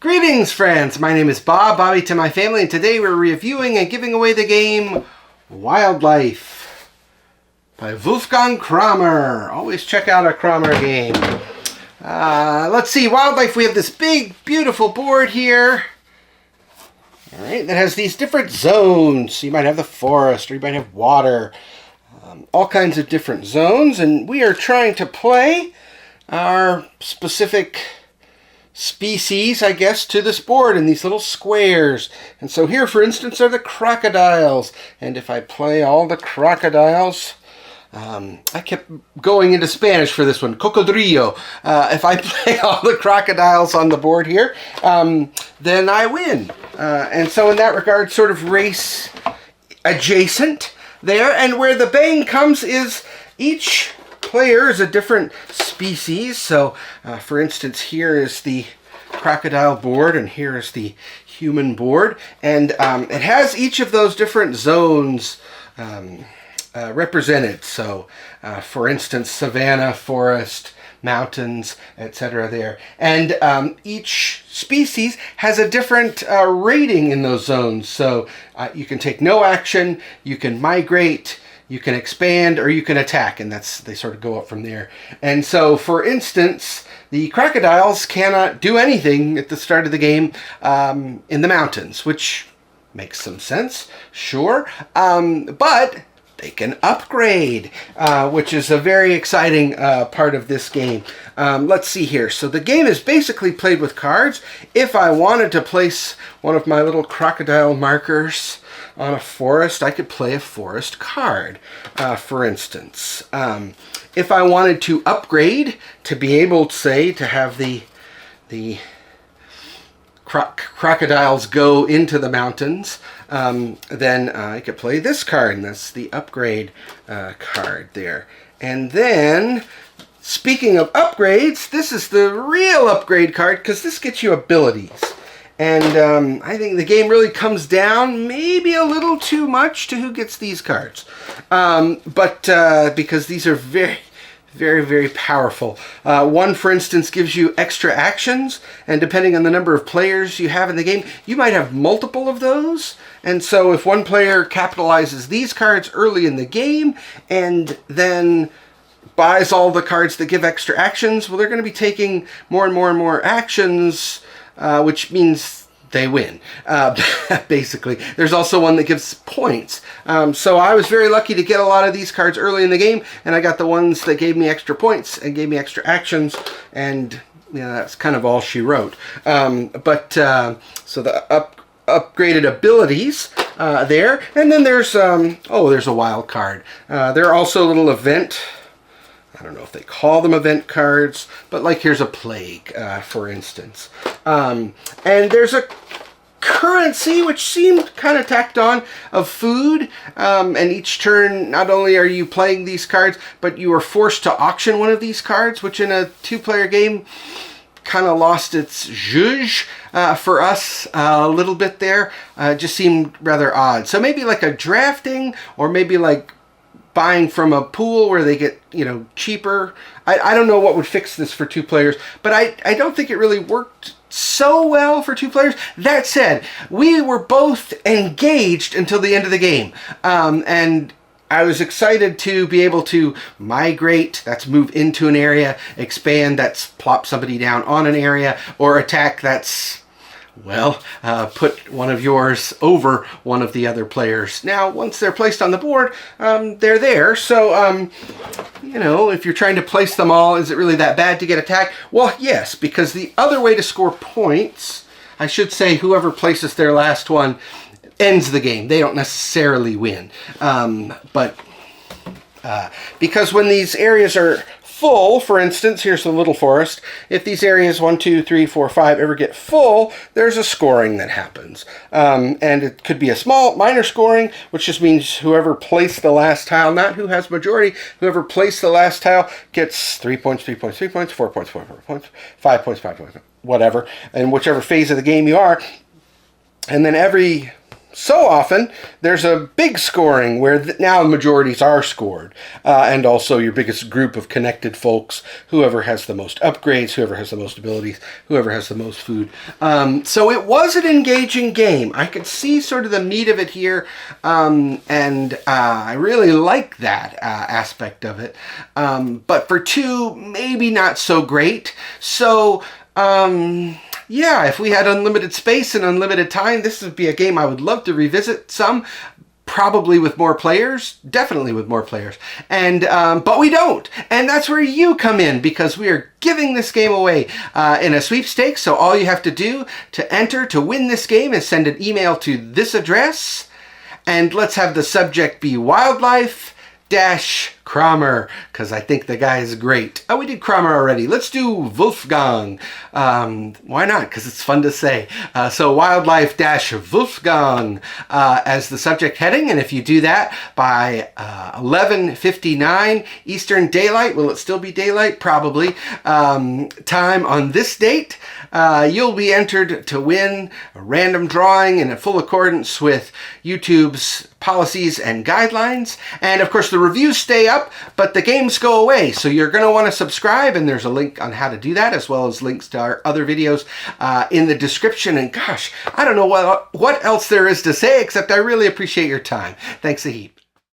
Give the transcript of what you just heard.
Greetings, friends! My name is Bob, Bobby to my family, and today we're reviewing and giving away the game Wildlife by Wolfgang Kramer. Always check out a Kramer game. Let's see, Wildlife, we have this big, beautiful board here. Alright, that has these different zones. You might have the forest, or you might have water. All kinds of different zones, and we are trying to play our specific species, I guess, to this board in these little squares. And so here, for instance, are the crocodiles. And if I play all the crocodiles, I kept going into Spanish for this one, cocodrillo. If I play all the crocodiles on the board here, then I win. And so in that regard, sort of race adjacent there. And where the bang comes is each player is a different species. So, for instance, here is the crocodile board, and here is the human board. And it has each of those different zones represented. So, for instance, savanna, forest, mountains, etc. there. And each species has a different rating in those zones. So, you can take no action, you can migrate, you can expand, or you can attack, and they sort of go up from there. And so, for instance, the crocodiles cannot do anything at the start of the game in the mountains, which makes some sense, sure. But they can upgrade, which is a very exciting part of this game. Let's see here. So the game is basically played with cards. If I wanted to place one of my little crocodile markers on a forest, I could play a forest card, for instance. If I wanted to upgrade to be able, say, to have the crocodiles go into the mountains, then I could play this card, and that's the upgrade card there. And then, speaking of upgrades, this is the real upgrade card, because this gets you abilities. And I think the game really comes down maybe a little too much to who gets these cards. Because these are very, very, very powerful. One, for instance, gives you extra actions, and depending on the number of players you have in the game, you might have multiple of those. And so if one player capitalizes these cards early in the game and then buys all the cards that give extra actions, well, they're going to be taking more and more and more actions, which means they win, basically. There's also one that gives points. So I was very lucky to get a lot of these cards early in the game, and I got the ones that gave me extra points and gave me extra actions, and that's kind of all she wrote. So the upgraded abilities there, and then there's there's a wild card. There are also a little event. I don't know if they call them event cards, but like here's a plague, for instance. And there's a currency, which seemed kind of tacked on, of food. And each turn, not only are you playing these cards, but you are forced to auction one of these cards, which in a two-player game kind of lost its zhuzh for us a little bit there. Just seemed rather odd. So maybe like a drafting, or maybe like buying from a pool where they get, cheaper. I don't know what would fix this for two players, but I don't think it really worked so well for two players. That said, we were both engaged until the end of the game. And I was excited to be able to migrate, that's move into an area, expand, that's plop somebody down on an area, or attack, that's, put one of yours over one of the other players. Now, once they're placed on the board, they're there. So, if you're trying to place them all, is it really that bad to get attacked? Well, yes, because the other way to score points, I should say whoever places their last one ends the game. They don't necessarily win. Because when these areas are full, for instance, here's the little forest. If these areas 1, 2, 3, 4, 5 ever get full, there's a scoring that happens. And it could be a small, minor scoring, which just means whoever placed the last tile, not who has majority, whoever placed the last tile gets 3 points, 3 points, 3 points, 4 points, 4 points, 5 points, 5 points, whatever, and whichever phase of the game you are. And then every so often there's a big scoring where now majorities are scored, and also your biggest group of connected folks, whoever has the most upgrades, whoever has the most abilities, whoever has the most food. So it was an engaging game. I could see sort of the meat of it here, and I really like that aspect of it. But for 2, maybe not so great. So yeah, if we had unlimited space and unlimited time, this would be a game I would love to revisit some. Probably with more players, definitely with more players, and but we don't, and that's where you come in, because we are giving this game away in a sweepstakes. So all you have to do to enter to win this game is send an email to this address, and let's have the subject be wildlife Kramer, because I think the guy is great. Oh, we did Kramer already. Let's do Wolfgang. Why not? Because it's fun to say. So wildlife Wolfgang as the subject heading, and if you do that by 11:59 Eastern Daylight, will it still be daylight? Probably. Time on this date, you'll be entered to win a random drawing in full accordance with YouTube's policies and guidelines. And of course the reviews stay up, but the games go away. So you're going to want to subscribe, and there's a link on how to do that, as well as links to our other videos in the description. And gosh, I don't know what else there is to say, except I really appreciate your time. Thanks a heap.